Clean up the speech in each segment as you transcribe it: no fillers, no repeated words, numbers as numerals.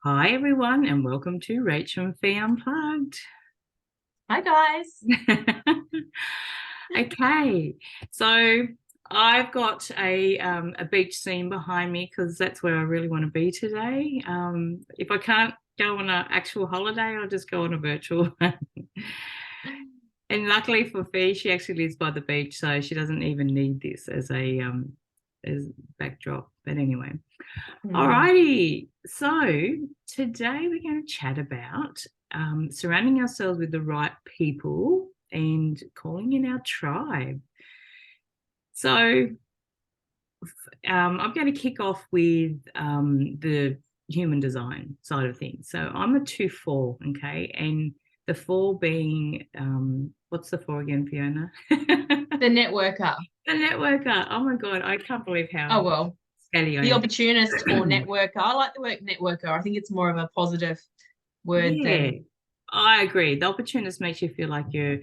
Hi, everyone, and welcome to Rach and Fi Unplugged. Hi, guys. Okay, so I've got a beach scene behind me because that's where I really want to be today. If I can't go on an actual holiday, I'll just go on a virtual one. And luckily for Fi, she actually lives by the beach, so she doesn't even need this as a as backdrop. But anyway. Alrighty, so today we're going to chat about surrounding ourselves with the right people and calling in our tribe. So I'm going to kick off with the human design side of things. So I'm a 2-4, okay, and the 4 being what's the 4 again, Fiona? The networker. The networker. Oh my God, I can't believe how Oh, well, scally I the am. opportunist or networker. I like the word networker. I think it's more of a positive word Yeah, than. I agree. The opportunist makes you feel like you're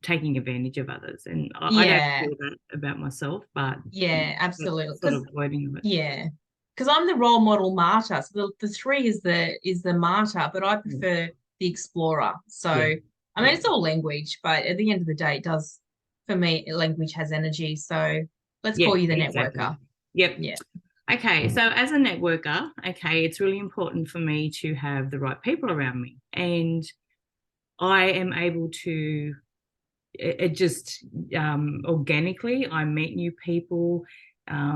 taking advantage of others. And I don't Yeah, feel that about myself, but yeah, that's absolutely. sort Because of wording of it. yeah, because I'm the role model martyr. So the 3 is the martyr, but I Yeah, prefer the explorer. So yeah, I mean, yeah, it's all language, but at the end of the day, it does for me. Language has energy. So let's yeah, call you the exactly. networker. Yep. Yeah. Okay, so as a networker, okay, it's really important for me to have the right people around me. And I am able to it just organically, I meet new people,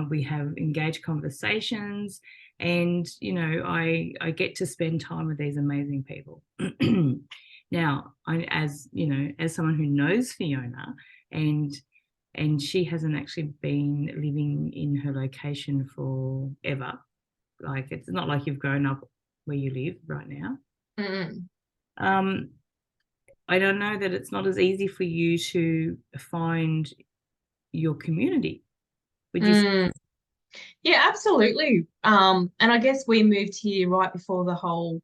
we have engaged conversations, and I get to spend time with these amazing people. Now, as you know, as someone who knows Fiona, and she hasn't actually been living in her location forever. Like, it's not like you've grown up where you live right now. Mm-mm. um I don't know that it's not as easy for you to find your community. Would you say? Mm. Yeah, absolutely. And I guess we moved here right before the whole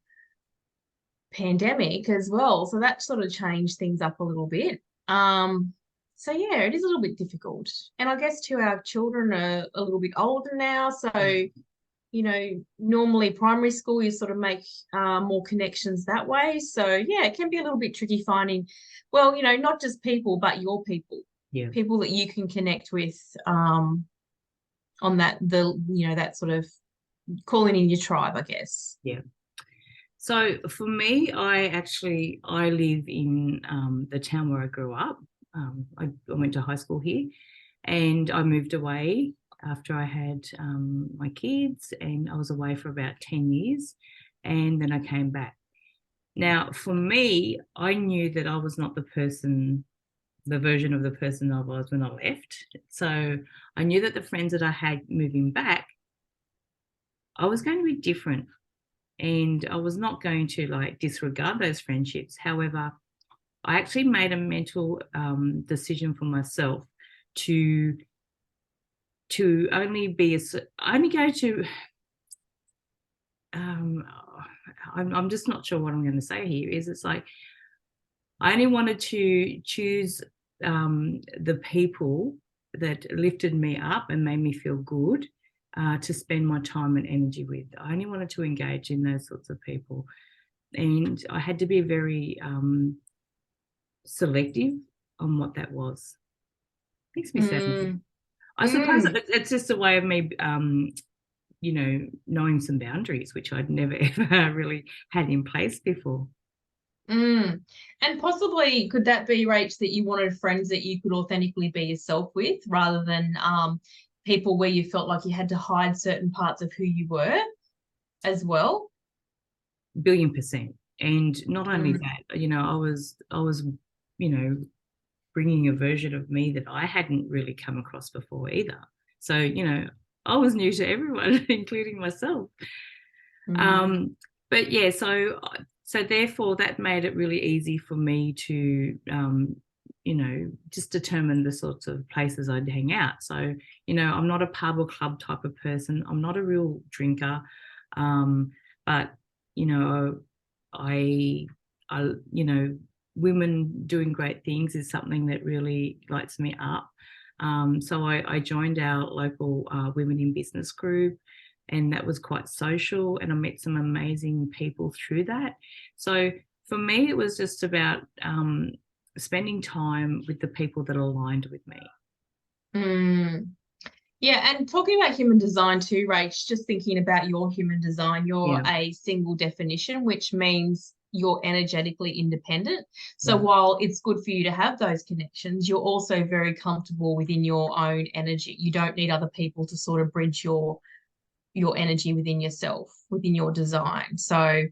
pandemic as well. So that sort of changed things up a little bit. So yeah, it is a little bit difficult. And I guess too, our children are a little bit older now. So, normally primary school, you sort of make more connections that way. So yeah, it can be a little bit tricky finding, well, not just people, but your people, Yeah, people that you can connect with on that sort of calling in your tribe, I guess. yeah. So for me, I live in the town where I grew up. I went to high school here, and I moved away after I had my kids, and I was away for about 10 years, and then I came back. Now, for me, I knew that I was not the version of the person I was when I left. So I knew that the friends that I had moving back, I was going to be different, and I was not going to like disregard those friendships. However, I actually made a mental decision for myself to only go to. Um, I'm just not sure what I'm going to say here. It's like I only wanted to choose the people that lifted me up and made me feel good, to spend my time and energy with. I only wanted to engage in those sorts of people. And I had to be very selective on what that was. Makes me sad. Mm, I suppose mm. it's just a way of me, knowing some boundaries, which I'd never ever really had in place before. Mm. And possibly could that be, Rach, that you wanted friends that you could authentically be yourself with rather than people where you felt like you had to hide certain parts of who you were as well? Billion percent. And not only Mm. that, I was, you know, bringing a version of me that I hadn't really come across before either. So, I was new to everyone, including myself. Mm. Um, but yeah, so therefore that made it really easy for me to, just determine the sorts of places I'd hang out. So, I'm not a pub or club type of person. I'm not a real drinker. But, you know, I women doing great things is something that really lights me up. So I joined our local women in business group, and that was quite social, and I met some amazing people through that. So for me, it was just about spending time with the people that aligned with me. Yeah, and talking about human design too, Rach, just thinking about your human design, you're a single definition, which means you're energetically independent. So while it's good for you to have those connections, you're also very comfortable within your own energy. You don't need other people to sort of bridge your energy within yourself, within your design. So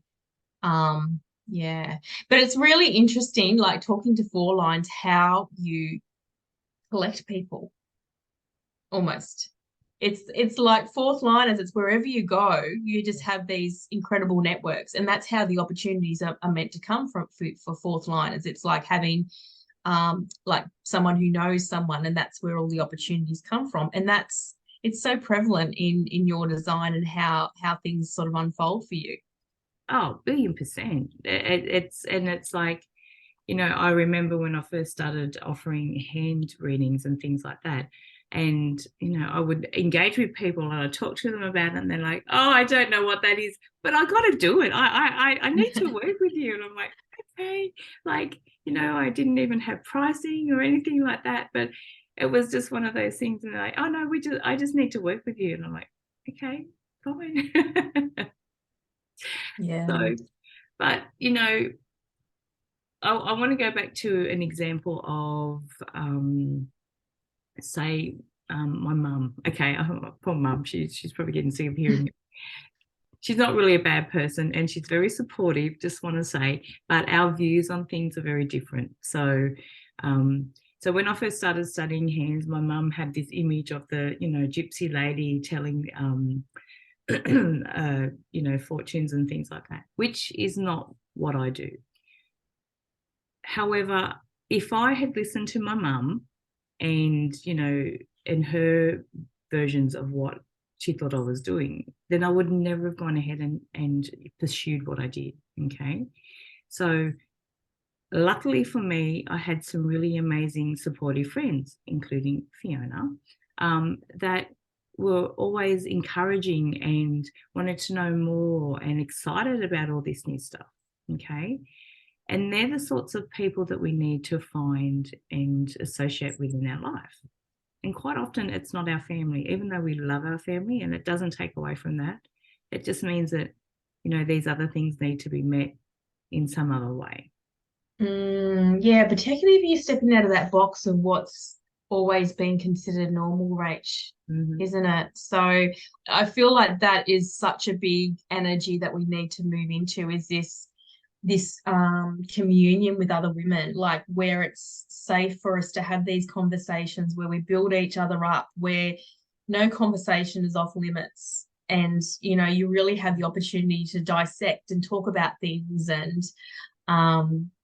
yeah, but it's really interesting, like talking to four lines, how you collect people almost. It's like fourth liners, it's wherever you go, you just have these incredible networks. And that's how the opportunities are meant to come from for fourth liners. It's like having like someone who knows someone, and that's where all the opportunities come from. And it's so prevalent in your design and how things sort of unfold for you. Oh, 1,000,000%. It's like, you know, I remember when I first started offering hand readings and things like that. And, you know, I would engage with people and I talk to them about it, and they're like, oh, I don't know what that is, but I got to do it. I need to work with you. And I'm like, okay, like, you know, I didn't even have pricing or anything like that, but it was just one of those things. And they're like, oh no, I just need to work with you. And I'm like, okay, fine. Yeah. So, but, you know, I want to go back to an example of, say, my mum. Okay, poor mum. She's probably getting sick of hearing it. She's not really a bad person, and she's very supportive. Just want to say, but our views on things are very different. So, so when I first started studying hands, my mum had this image of the, you know, gypsy lady telling, you know, fortunes and things like that, which is not what I do. However, if I had listened to my mum and, you know, and her versions of what she thought I was doing, then I would never have gone ahead and pursued what I did. Okay. So luckily for me, I had some really amazing supportive friends, including Fiona, that were always encouraging and wanted to know more and excited about all this new stuff. Okay. And they're the sorts of people that we need to find and associate with in our life. And quite often it's not our family, even though we love our family, and it doesn't take away from that. It just means that, you know, these other things need to be met in some other way. Yeah, particularly if you're stepping out of that box of what's always been considered normal, Rach, isn't it? So I feel like that is such a big energy that we need to move into, is this communion with other women, like where it's safe for us to have these conversations, where we build each other up, where no conversation is off limits. And, you know, you really have the opportunity to dissect and talk about things. And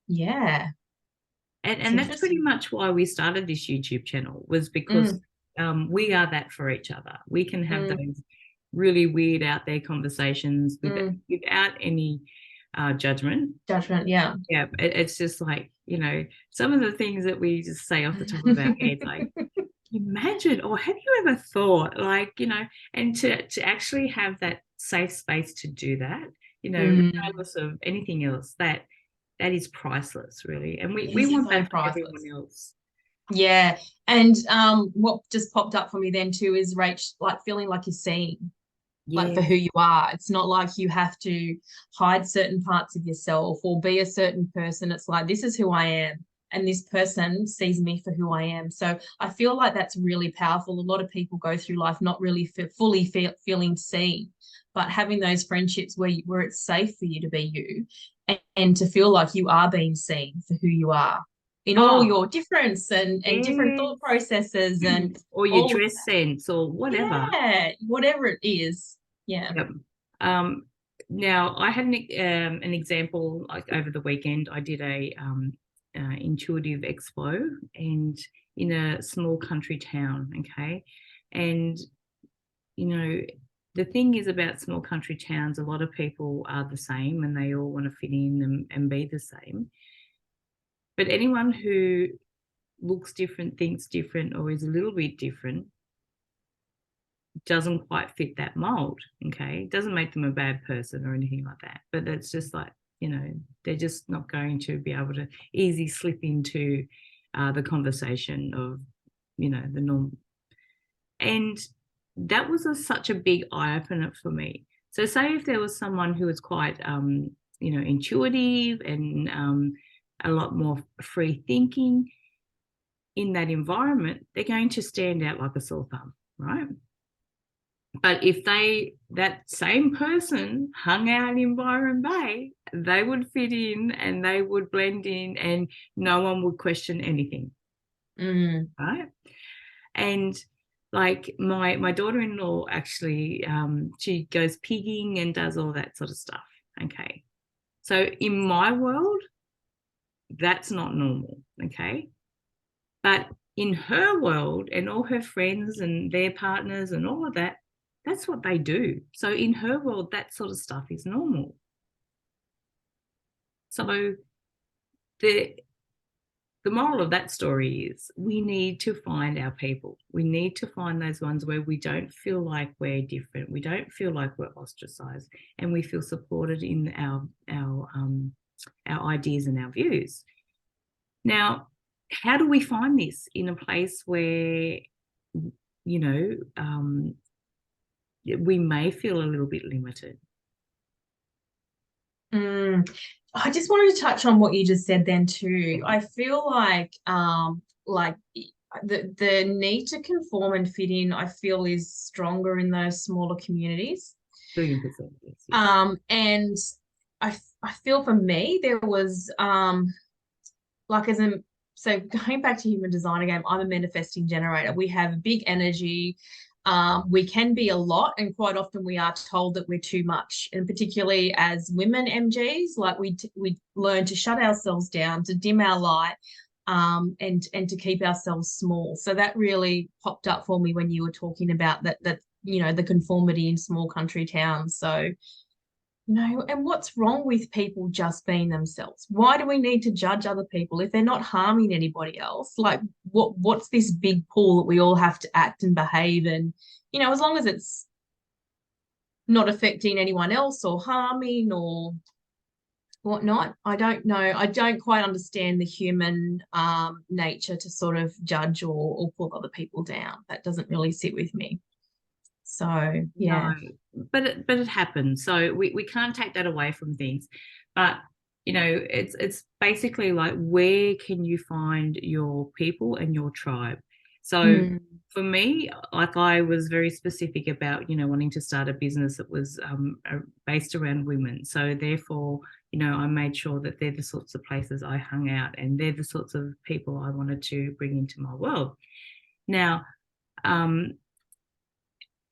yeah. And that's pretty much why we started this YouTube channel, was because we are that for each other. We can have those really weird out there conversations without any judgment. Yeah. Yeah, it's just like, you know, some of the things that we just say off the top of our heads, like, imagine, or have you ever thought, like, you know, and to actually have that safe space to do that, you know, regardless of anything else, that is priceless, really. And we want that for everyone else. Yeah. And what just popped up for me then too is, Rach, like feeling like you're seen. Like for who you are. It's not like you have to hide certain parts of yourself or be a certain person. It's like, this is who I am, and this person sees me for who I am. So I feel like that's really powerful. A lot of people go through life not really fully feeling seen, but having those friendships where it's safe for you to be you, and to feel like you are being seen for who you are in all your difference and different thought processes and or your dress sense or whatever. Yeah, whatever it is. Yeah. Yep. Now I had an example, like over the weekend. I did a intuitive expo, and in a small country town. Okay, and you know, the thing is about small country towns, a lot of people are the same and they all want to fit in and be the same. But anyone who looks different, thinks different, or is a little bit different doesn't quite fit that mold. Okay, it doesn't make them a bad person or anything like that, but it's just like, you know, they're just not going to be able to easily slip into the conversation of, you know, the norm. And that was such a big eye opener for me. So say if there was someone who was quite you know, intuitive and a lot more free thinking in that environment, they're going to stand out like a sore thumb, right? But if that same person hung out in Byron Bay, they would fit in and they would blend in and no one would question anything. Right? And like my daughter-in-law actually, she goes pigging and does all that sort of stuff. Okay. So in my world, that's not normal. Okay. But in her world and all her friends and their partners and all of that, that's what they do. So in her world, that sort of stuff is normal. So the moral of that story is we need to find our people. We need to find those ones where we don't feel like we're different. We don't feel like we're ostracized, and we feel supported in our ideas and our views. Now, how do we find this in a place where, you know, we may feel a little bit limited? I just wanted to touch on what you just said then too. I feel like the need to conform and fit in, I feel, is stronger in those smaller communities. 1,000,000%, yes. And I feel for me there was like so going back to human design again, I'm a manifesting generator. We have a big energy. We can be a lot, and quite often we are told that we're too much. And particularly as women MGs, like we learn to shut ourselves down, to dim our light, and to keep ourselves small. So that really popped up for me when you were talking about that you know, the conformity in small country towns. So no, and what's wrong with people just being themselves? Why do we need to judge other people if they're not harming anybody else? Like, what's this big pull that we all have to act and behave? And, you know, as long as it's not affecting anyone else or harming or whatnot, I don't know. I don't quite understand the human nature to sort of judge or pull other people down. That doesn't really sit with me. So, yeah. No, but it happens. So we can't take that away from things. But, you know, it's basically like, where can you find your people and your tribe? So for me, like, I was very specific about, you know, wanting to start a business that was based around women. So therefore, you know, I made sure that they're the sorts of places I hung out, and they're the sorts of people I wanted to bring into my world. Now,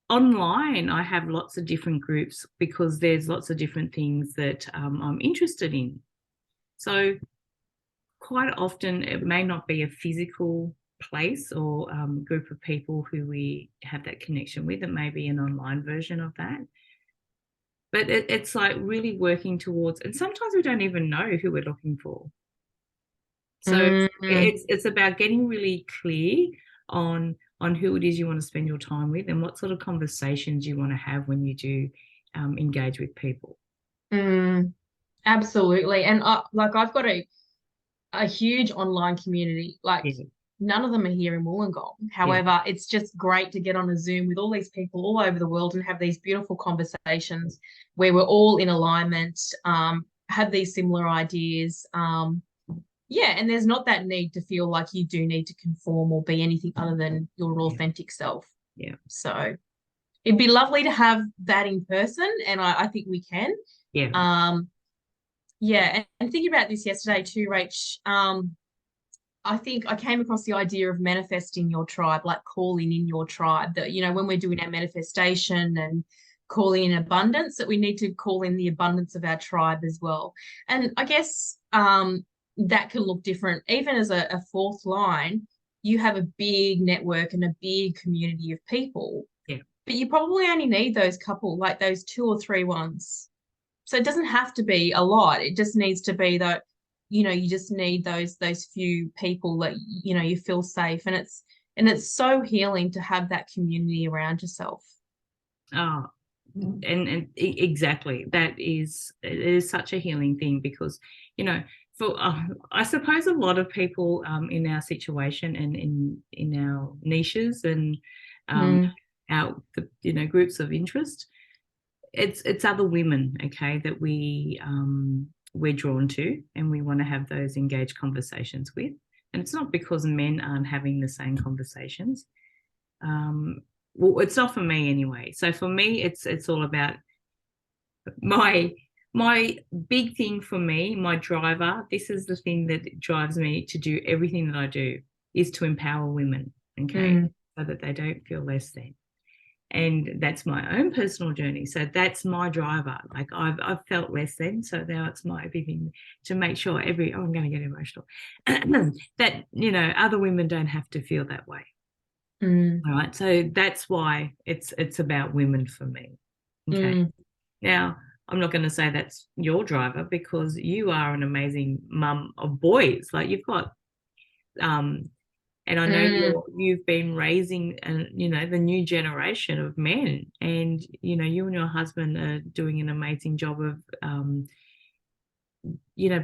online, I have lots of different groups because there's lots of different things that I'm interested in. So quite often it may not be a physical place or group of people who we have that connection with. It may be an online version of that. But it's like really working towards, and sometimes we don't even know who we're looking for. So it's about getting really clear on who it is you want to spend your time with and what sort of conversations you want to have when you do engage with people. Absolutely. And like, I've got a huge online community. Like, none of them are here in Wollongong. However, it's just great to get on a Zoom with all these people all over the world and have these beautiful conversations where we're all in alignment, have these similar ideas. Yeah, and there's not that need to feel like you do need to conform or be anything other than your authentic self. Yeah. So it'd be lovely to have that in person, and I think we can. Yeah. Yeah, and thinking about this yesterday too, Rach, I think I came across the idea of manifesting your tribe, like calling in your tribe, that, you know, when we're doing our manifestation and calling in abundance, that we need to call in the abundance of our tribe as well. And I guess that can look different. Even as a fourth line, you have a big network and a big community of people. Yeah. But you probably only need those couple, like those 2 or 3 ones. So it doesn't have to be a lot. It just needs to be that, you know, you just need those few people that, you know, you feel safe. And it's And it's so healing to have that community around yourself. Oh, exactly. It is such a healing thing because, you know, for I suppose a lot of people in our situation and in our niches and our groups of interest, it's other women, okay, that we're drawn to and we want to have those engaged conversations with. And it's not because men aren't having the same conversations. Well, it's not for me anyway. So for me, it's all about my big thing for me, my driver. This is the thing that drives me to do everything that I do, is to empower women, okay, so that they don't feel less than. And that's my own personal journey. So that's my driver. Like I've felt less than, so now it's my big thing to make sure I'm going to get emotional, that, you know, other women don't have to feel that way. All right. So that's why it's about women for me. Okay. Now, I'm not going to say that's your driver because you are an amazing mum of boys. Like you've got, and I know you've been raising, the new generation of men, and you and your husband are doing an amazing job of,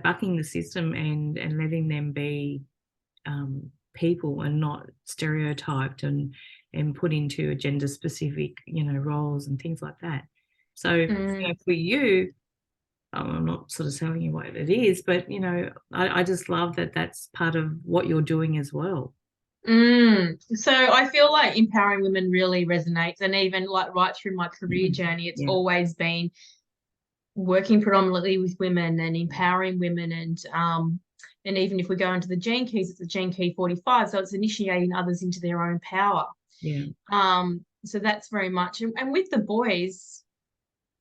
bucking the system and letting them be people and not stereotyped and put into gender specific, roles and things like that. So, for you, I'm not sort of telling you what it is, but I just love that that's part of what you're doing as well. So I feel like empowering women really resonates, and even like right through my career journey, it's always been working predominantly with women and empowering women, and even if we go into the gene keys, it's a gene key 45, so it's initiating others into their own power. So that's very much, and with the boys,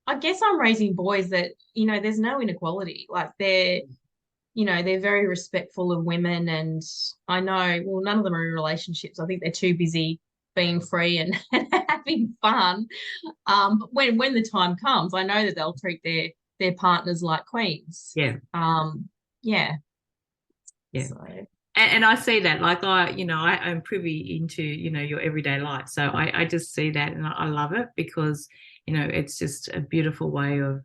I guess I'm raising boys that, there's no inequality. Like they're very respectful of women, and I know, well, none of them are in relationships. I think they're too busy being free and having fun. But when the time comes, I know that they'll treat their partners like queens. Yeah. So. And I see that, like I'm privy into, your everyday life. So I just see that and I love it because, it's just a beautiful way of,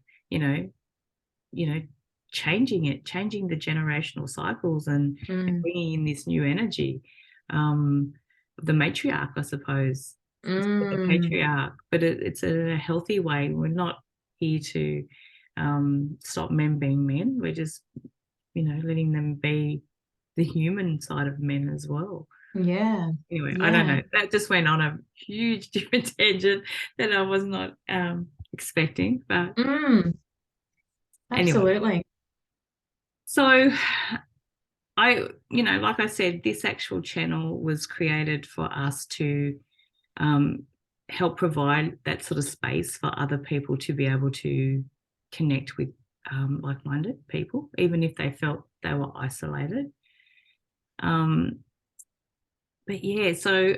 changing the generational cycles and bringing in this new energy. The matriarch, I suppose. The patriarch, but it's a healthy way. We're not here to stop men being men. We're just, letting them be the human side of men as well. Anyway, I don't know. That just went on a huge different tangent that I was not expecting. But absolutely. Anyway. So like I said, this actual channel was created for us to help provide that sort of space for other people to be able to connect with like-minded people, even if they felt they were isolated. But yeah, so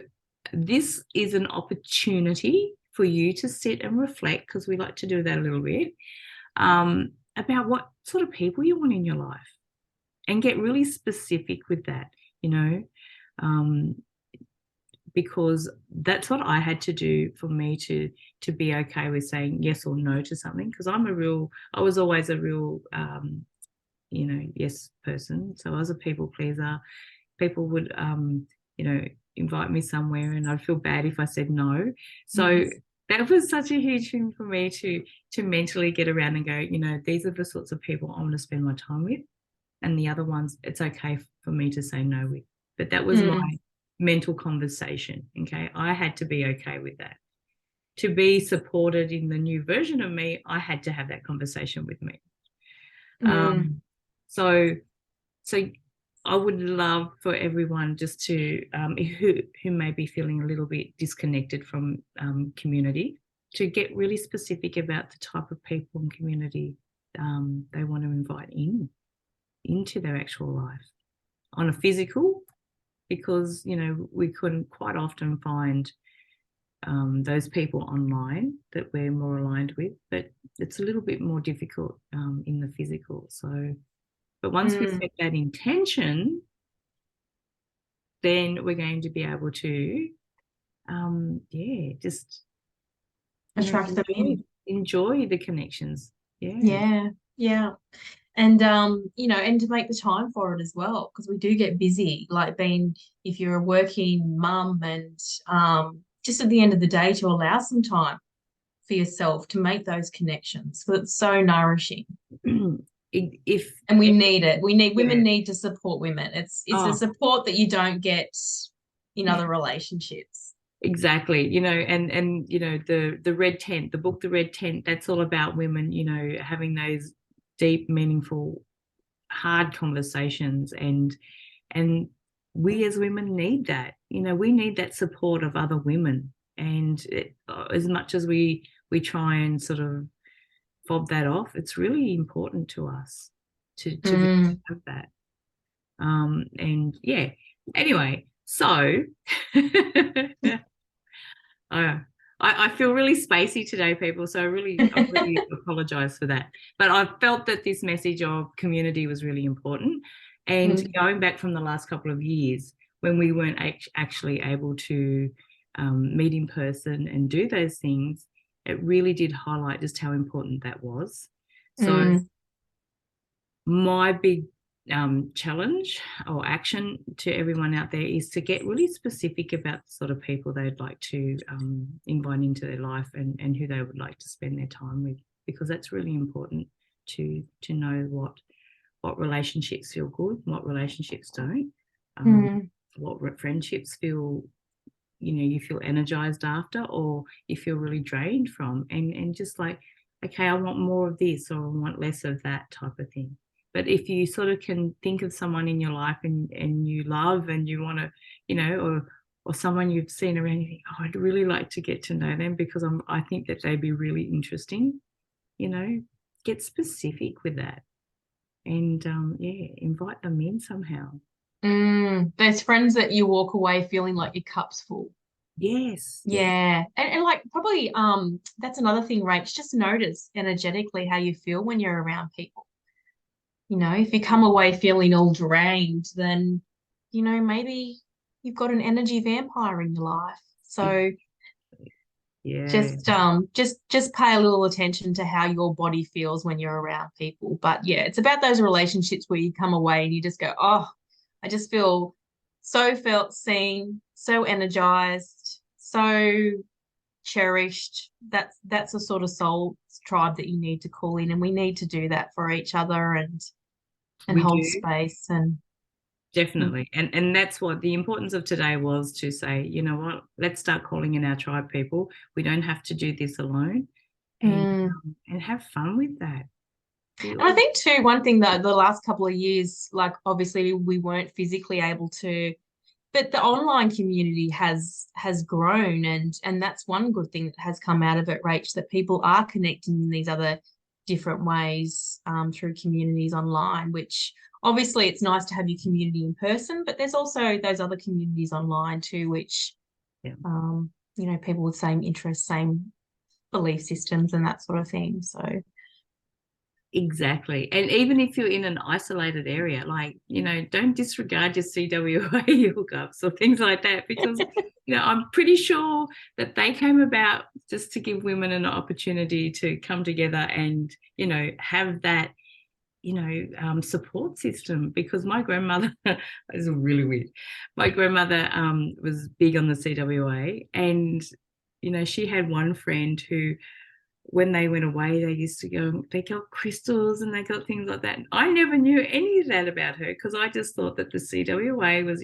this is an opportunity for you to sit and reflect, because we like to do that a little bit, about what sort of people you want in your life and get really specific with that, because that's what I had to do for me to be okay with saying yes or no to something, because I was always a real, yes person. So I was a people pleaser. People would, invite me somewhere and I'd feel bad if I said no. So that was such a huge thing for me to mentally get around and go, these are the sorts of people I want to spend my time with. And the other ones, it's okay for me to say no with. But that was my mental conversation, okay? I had to be okay with that. To be supported in the new version of me, I had to have that conversation with me. So I would love for everyone just to, who may be feeling a little bit disconnected from community, to get really specific about the type of people and community they want to invite into their actual life on a physical, because, we couldn't quite often find those people online that we're more aligned with, but it's a little bit more difficult in the physical. So, but once we set that intention, then we're going to be able to, just attract them in. Enjoy the connections. Yeah. And and to make the time for it as well, because we do get busy, like if you're a working mum, and just at the end of the day to allow some time for yourself to make those connections, because it's so nourishing. And we need it. Women need to support women. It's a support that you don't get in other relationships. Exactly. And the Red Tent, the book The Red Tent, that's all about women, having those deep, meaningful, hard conversations, and we as women need that. We need that support of other women, and as much as we try and sort of fob that off, it's really important to us to have that. Anyway, so I feel really spacey today, people, so I really apologize for that. But I felt that this message of community was really important. And going back from the last couple of years, when we weren't actually able to meet in person and do those things, it really did highlight just how important that was. So my big challenge or action to everyone out there is to get really specific about the sort of people they'd like to invite into their life, and who they would like to spend their time with, because that's really important to know what relationships feel good, what relationships don't, what friendships feel you feel energized after, or you feel really drained from, and just like, okay, I want more of this, or I want less of that type of thing. But if you sort of can think of someone in your life and you love, and you want to, or someone you've seen around, you think, oh, I'd really like to get to know them because I think that they'd be really interesting, get specific with that, and invite them in somehow. There's friends that you walk away feeling like your cup's full. Yes. Yeah. And like, probably that's another thing, Rach, just notice energetically how you feel when you're around people. If you come away feeling all drained, then maybe you've got an energy vampire in your life. So just pay a little attention to how your body feels when you're around people. But it's about those relationships where you come away and you just go, oh, I just felt seen, so energized, so cherished. That's the sort of soul tribe that you need to call in, and we need to do that for each other and hold space. And definitely. And that's what the importance of today was, to say, you know what, let's start calling in our tribe people. We don't have to do this alone, and have fun with that. And I think too, one thing that the last couple of years, like obviously we weren't physically able to, but the online community has grown, and that's one good thing that has come out of it, Rach, that people are connecting in these other different ways through communities online, which obviously it's nice to have your community in person, but there's also those other communities online too, which people with same interests, same belief systems and that sort of thing. So exactly. And even if you're in an isolated area, like, don't disregard your CWA hookups or things like that, because, I'm pretty sure that they came about just to give women an opportunity to come together and, have that, support system. Because my grandmother, is really weird. My grandmother was big on the CWA, and, she had one friend who, when they went away, they used to go, they got crystals and they got things like that. I never knew any of that about her, because I just thought that the CWA was,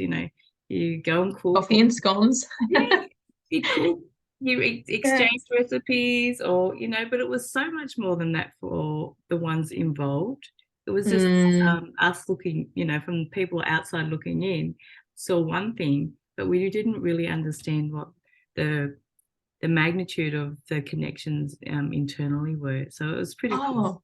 you go and cook. Coffee and scones. You cook, you exchange recipes, or, but it was so much more than that for the ones involved. It was just us looking, from people outside looking in, saw one thing, but we didn't really understand what the magnitude of the connections internally were. So it was pretty cool.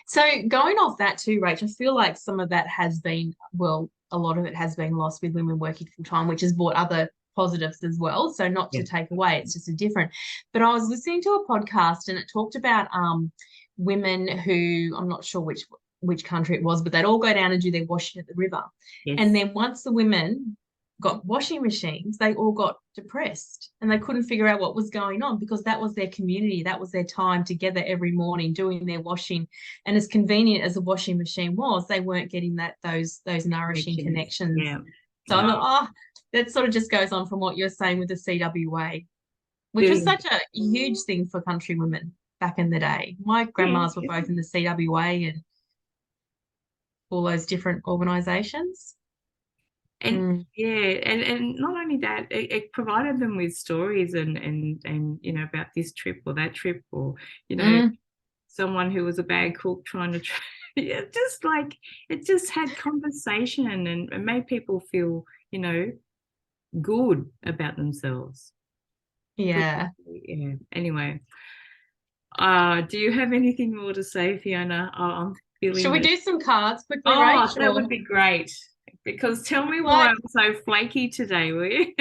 So going off that too, Rach, I feel like some of that has been, a lot of it has been lost with women working full time, which has brought other positives as well. So not to take away, it's just a different. But I was listening to a podcast and it talked about women who, I'm not sure which country it was, but they'd all go down and do their washing at the river. And then once the women got washing machines, they all got depressed and they couldn't figure out what was going on, because that was their community. That was their time together every morning doing their washing. And as convenient as a washing machine was, they weren't getting those nourishing connections. Yeah. So I thought, oh, that sort of just goes on from what you're saying with the CWA, which was such a huge thing for country women back in the day. My grandmas were both in the CWA and all those different organisations. And and not only that, it provided them with stories and you know, about this trip or that trip, or you know, someone who was a bad cook trying to just like, it just had conversation and made people feel, you know, good about themselves. Yeah. Anyway, do you have anything more to say, Fiona? I'm feeling. Should we do some cards quickly, Oh, Rach? that would be great. Because tell me why I'm so flaky today, will you?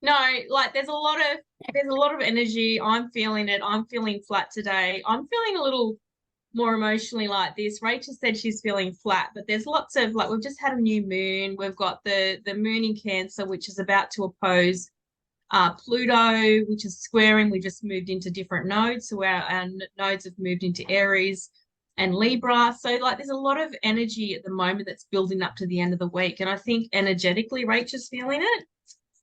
No, like there's a lot of energy. I'm feeling it. I'm feeling flat today. I'm feeling a little more emotionally like this. Rachel said she's feeling flat, but there's lots of, like, we've just had a new moon. We've got the moon in Cancer, which is about to oppose Pluto, which is squaring. We just moved into different nodes. So our nodes have moved into Aries and Libra. So like there's a lot of energy at the moment that's building up to the end of the week. And I think energetically Rachel's feeling it.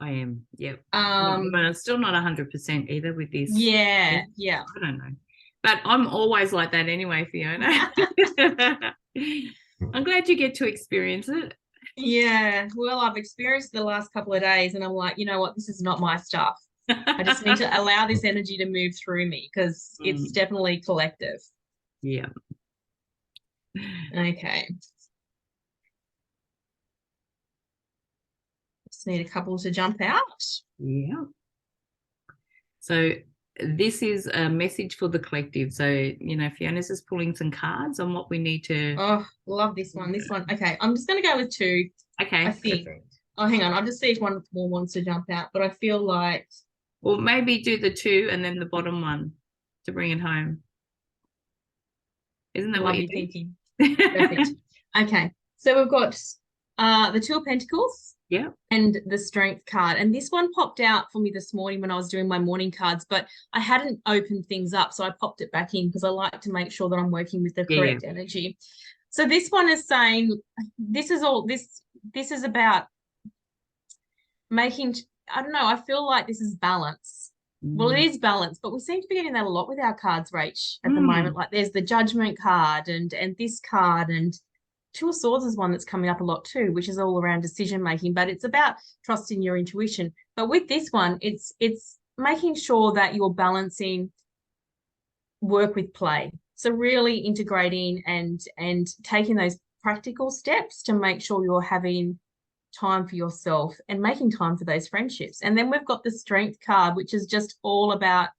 I am, yep. But I'm still not 100% either with this. Yeah. I don't know. But I'm always like that anyway, Fiona. I'm glad you get to experience it. Yeah. Well, I've experienced the last couple of days and I'm like, you know what, this is not my stuff. I just need to allow this energy to move through me, because it's definitely collective. Yeah. Okay. Just need a couple to jump out. Yeah. So this is a message for the collective. So, you know, Fiona's just pulling some cards on what we need to. Oh, love this one. This one. Okay. I'm just going to go with two. Okay. I think. Perfect. Oh, hang on. I'll just see if one more wants to jump out. But I feel like. Well, maybe do the two and then the bottom one to bring it home. Isn't that what you're thinking? Perfect. Okay. So we've got the Two of Pentacles. Yeah. And the Strength card. And this one popped out for me this morning when I was doing my morning cards, but I hadn't opened things up. So I popped it back in because I like to make sure that I'm working with the correct energy. So this one is saying, this is about making, I don't know, I feel like this is balance. Well, it is balance, but we seem to be getting that a lot with our cards, Rach, at the moment. Like there's the Judgment card and this card, and Two of Swords is one that's coming up a lot too, which is all around decision making, but it's about trusting your intuition. But with this one, it's making sure that you're balancing work with play. So really integrating and taking those practical steps to make sure you're having time for yourself and making time for those friendships. And then we've got the Strength card, which is just all about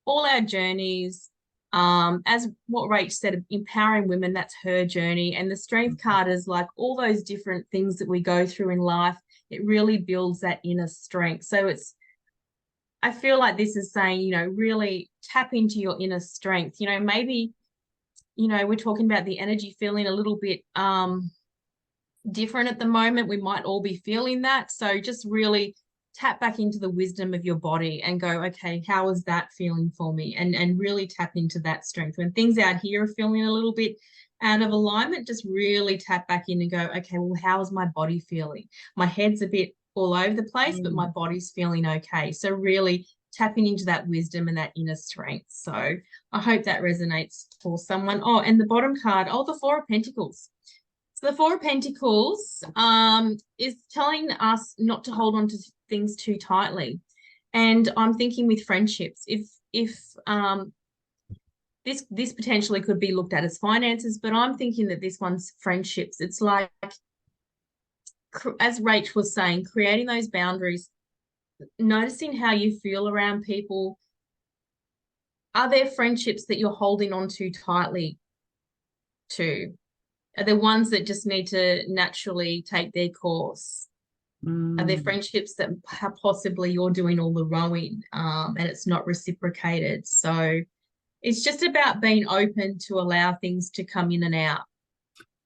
all our journeys. As what Rach said, empowering women, that's her journey. And the Strength card is like all those different things that we go through in life. It really builds that inner strength. So I feel like this is saying, you know, really tap into your inner strength. You know, maybe, you know, we're talking about the energy feeling a little bit different at the moment. We might all be feeling that. So just really tap back into the wisdom of your body and go, okay, how is that feeling for me? And really tap into that strength. When things out here are feeling a little bit out of alignment, just really tap back in and go, okay, well, how is my body feeling? My head's a bit all over the place, but my body's feeling okay. So really tapping into that wisdom and that inner strength. So I hope that resonates for someone. Oh, and the bottom card, the Four of Pentacles. So the Four of Pentacles is telling us not to hold on to things too tightly. And I'm thinking with friendships, if this potentially could be looked at as finances, but I'm thinking that this one's friendships. It's like, as Rach was saying, creating those boundaries, noticing how you feel around people. Are there friendships that you're holding on too tightly to? Are there ones that just need to naturally take their course? Are there friendships that possibly you're doing all the rowing and it's not reciprocated? So it's just about being open to allow things to come in and out.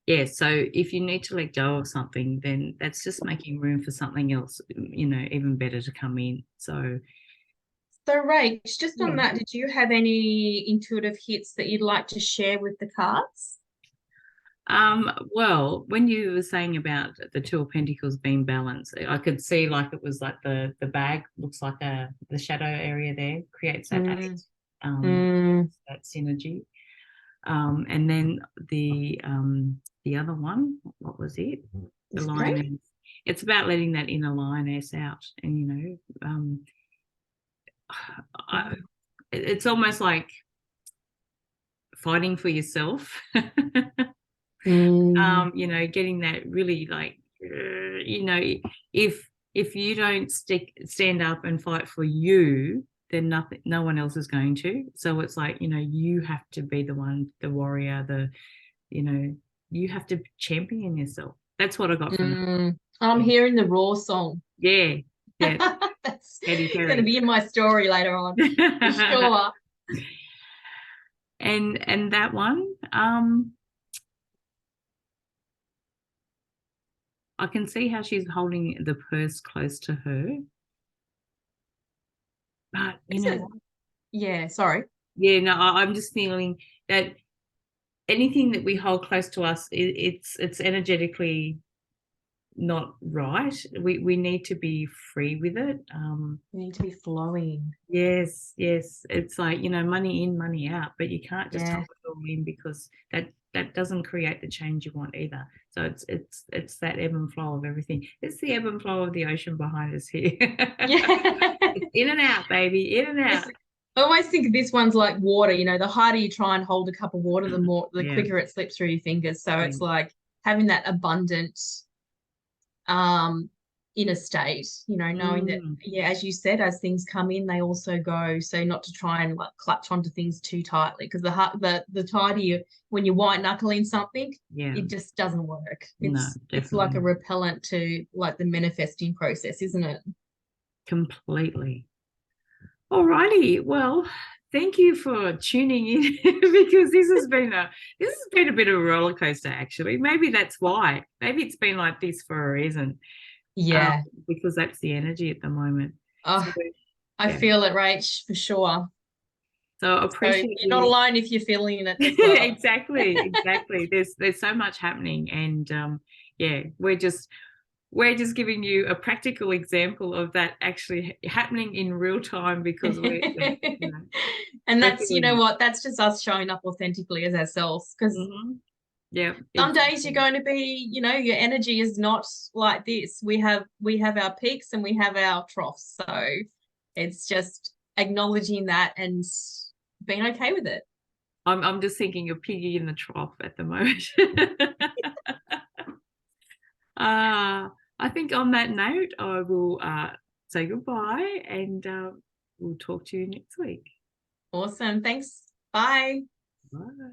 yeah, so if you need to let go of something, then that's just making room for something else, even better to come in. So Rach, just on yeah. that, did you have any intuitive hits that you'd like to share with the cards? Well, when you were saying about the Two of Pentacles being balanced, I could see like it was like the bag looks like the shadow area there creates that added, that synergy. And then the other one, what was it? The lioness. It's about letting that inner lioness out, and it's almost like fighting for yourself. Getting that really like, if you don't stand up and fight for you, then no one else is going to. So it's like, you have to be the one, the warrior, you have to champion yourself. That's what I got from that. I'm hearing the Raw song. Yeah. That's going to be in my story later on, for sure. And that one, I can see how she's holding the purse close to her. But yeah, sorry. Yeah, no, I'm just feeling that anything that we hold close to us, it's energetically not right. We need to be free with it. We need to be flowing. Yes. It's like, money in, money out, but you can't just hold it all in, because that doesn't create the change you want either. So it's that ebb and flow of everything. It's the ebb and flow of the ocean behind us here. It's in and out, baby, in and out. I always think this one's like water. The harder you try and hold a cup of water, the quicker it slips through your fingers. So it's like having that abundant inner state, knowing that, as you said, as things come in, they also go. So not to try and like clutch onto things too tightly, because the tighter you, when you're white knuckling something, it just doesn't work. It's like a repellent to like the manifesting process, isn't it? Completely. Alrighty, well, thank you for tuning in, because this has been a bit of a roller coaster, actually. Maybe that's why. Maybe it's been like this for a reason. Yeah. Because that's the energy at the moment. I feel it, Rach, for sure. So I appreciate you're not alone if you're feeling it as well. Exactly. There's so much happening, and we're just giving you a practical example of that actually happening in real time, because we're and that's what, that's just us showing up authentically as ourselves, because some days you're going to be, your energy is not like this. We have our peaks and we have our troughs. So it's just acknowledging that and being okay with it. I'm just thinking of Piggy in the trough at the moment. I think on that note, I will say goodbye, and we'll talk to you next week. Awesome. Thanks. Bye. Bye.